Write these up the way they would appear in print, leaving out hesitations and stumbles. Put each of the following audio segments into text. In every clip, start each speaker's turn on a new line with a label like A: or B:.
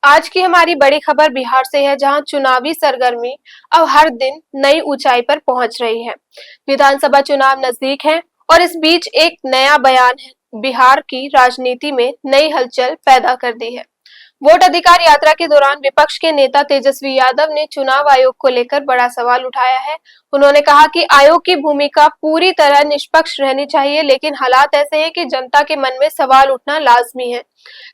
A: आज की हमारी बड़ी खबर बिहार से है, जहां चुनावी सरगर्मी अब हर दिन नई ऊंचाई पर पहुंच रही है। विधानसभा चुनाव नजदीक है और इस बीच एक नया बयान है बिहार की राजनीति में नई हलचल पैदा कर दी है। वोट अधिकार यात्रा के दौरान विपक्ष के नेता तेजस्वी यादव ने चुनाव आयोग को लेकर बड़ा सवाल उठाया है। उन्होंने कहा कि आयोग की भूमिका पूरी तरह निष्पक्ष रहनी चाहिए, लेकिन हालात ऐसे हैं कि जनता के मन में सवाल उठना लाजमी है।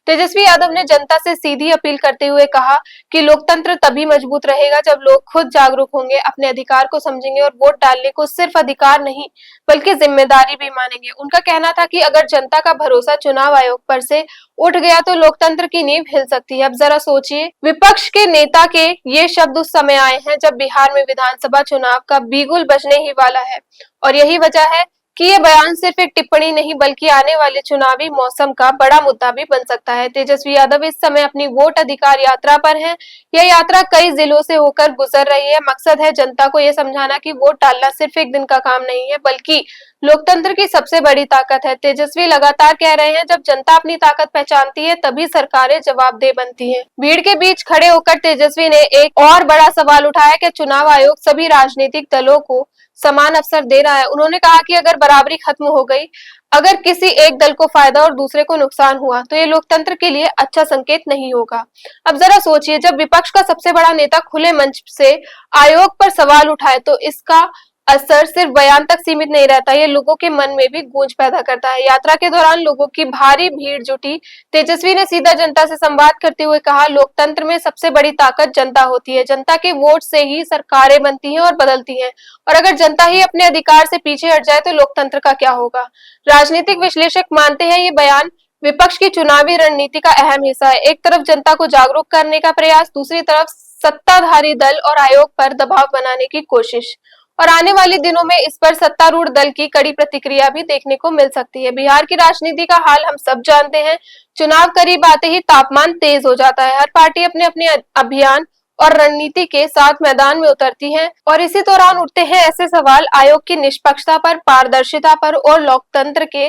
A: तेजस्वी यादव ने जनता से सीधी अपील करते हुए कहा कि लोकतंत्र तभी मजबूत रहेगा जब लोग खुद जागरूक होंगे, अपने अधिकार को समझेंगे और वोट डालने को सिर्फ अधिकार नहीं बल्कि जिम्मेदारी भी मानेंगे। उनका कहना था कि अगर जनता का भरोसा चुनाव आयोग पर से उठ गया तो लोकतंत्र की नींव हिल सकती है। अब जरा सोचिए, विपक्ष के नेता के ये शब्द उस समय आए हैं जब बिहार में विधानसभा चुनाव का बिगुल बजने ही वाला है, और यही वजह है कि ये बयान सिर्फ एक टिप्पणी नहीं बल्कि आने वाले चुनावी मौसम का बड़ा मुद्दा भी बन सकता है। तेजस्वी यादव इस समय अपनी वोट अधिकार यात्रा पर हैं। यह यात्रा कई जिलों से होकर गुजर रही है। मकसद है जनता को यह समझाना कि वोट डालना सिर्फ एक दिन का काम नहीं है बल्कि लोकतंत्र की सबसे बड़ी ताकत है। तेजस्वी लगातार कह रहे हैं, जब जनता अपनी ताकत पहचानती है तभी सरकारें जवाबदेह बनती हैं। भीड़ के बीच खड़े होकर तेजस्वी ने एक और बड़ा सवाल उठाया कि चुनाव आयोग सभी राजनीतिक दलों को समान अवसर दे रहा है। उन्होंने कहा कि अगर बराबरी खत्म हो गई, अगर किसी एक दल को फायदा और दूसरे को नुकसान हुआ तो ये लोकतंत्र के लिए अच्छा संकेत नहीं होगा। अब जरा सोचिए, जब विपक्ष का सबसे बड़ा नेता खुले मंच से आयोग पर सवाल उठाए तो इसका असर सिर्फ बयान तक सीमित नहीं रहता, ये लोगों के मन में भी गूंज पैदा करता है। यात्रा के दौरान लोगों की भारी भीड़ जुटी। तेजस्वी ने सीधा जनता से संवाद करते हुए कहा, लोकतंत्र में सबसे बड़ी ताकत जनता होती है। जनता के वोट से ही सरकारें बनती हैं और बदलती हैं, और अगर जनता ही अपने अधिकार से पीछे हट जाए तो लोकतंत्र का क्या होगा। राजनीतिक विश्लेषक मानते हैं ये बयान विपक्ष की चुनावी रणनीति का अहम हिस्सा है। एक तरफ जनता को जागरूक करने का प्रयास, दूसरी तरफ सत्ताधारी दल और आयोग पर दबाव बनाने की कोशिश, और आने वाले दिनों में इस पर सत्तारूढ़ दल की कड़ी प्रतिक्रिया भी देखने को मिल सकती है। बिहार की राजनीति का हाल हम सब जानते हैं। चुनाव करीब आते ही तापमान तेज हो जाता है। हर पार्टी अपने अपने अभियान और रणनीति के साथ मैदान में उतरती है, और इसी दौरान उठते हैं ऐसे सवाल आयोग की निष्पक्षता पर, पारदर्शिता पर और लोकतंत्र के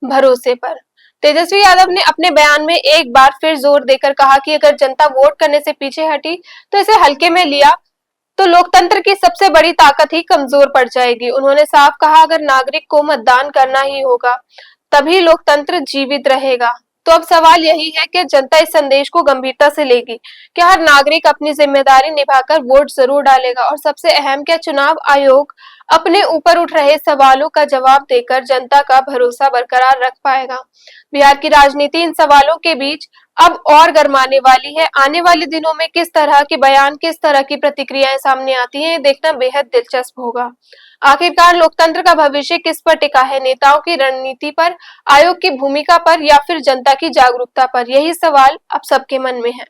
A: भरोसे पर। तेजस्वी यादव ने अपने बयान में एक बार फिर जोर देकर कहा कि अगर जनता वोट करने से पीछे हटी तो इसे हल्के में लिया तो लोकतंत्र की सबसे बड़ी ताकत ही कमजोर पड़ जाएगी। उन्होंने साफ कहा, अगर नागरिक को मतदान करना ही होगा तभी लोकतंत्र जीवित रहेगा। तो अब सवाल यही है कि जनता इस संदेश को गंभीरता से लेगी। क्या हर नागरिक अपनी जिम्मेदारी निभाकर वोट जरूर डालेगा, और सबसे अहम, क्या चुनाव आयोग अपने ऊपर उठ रहे सवालों का जवाब देकर जनता का भरोसा बरकरार रख पाएगा। बिहार की राजनीति इन सवालों के बीच अब और गरमाने वाली है। आने वाले दिनों में किस तरह के बयान, किस तरह की प्रतिक्रियाएं सामने आती हैं, ये देखना बेहद दिलचस्प होगा। आखिरकार लोकतंत्र का भविष्य किस पर टिका है, नेताओं की रणनीति पर, आयोग की भूमिका पर, या फिर जनता की जागरूकता पर? यही सवाल अब सबके मन में है।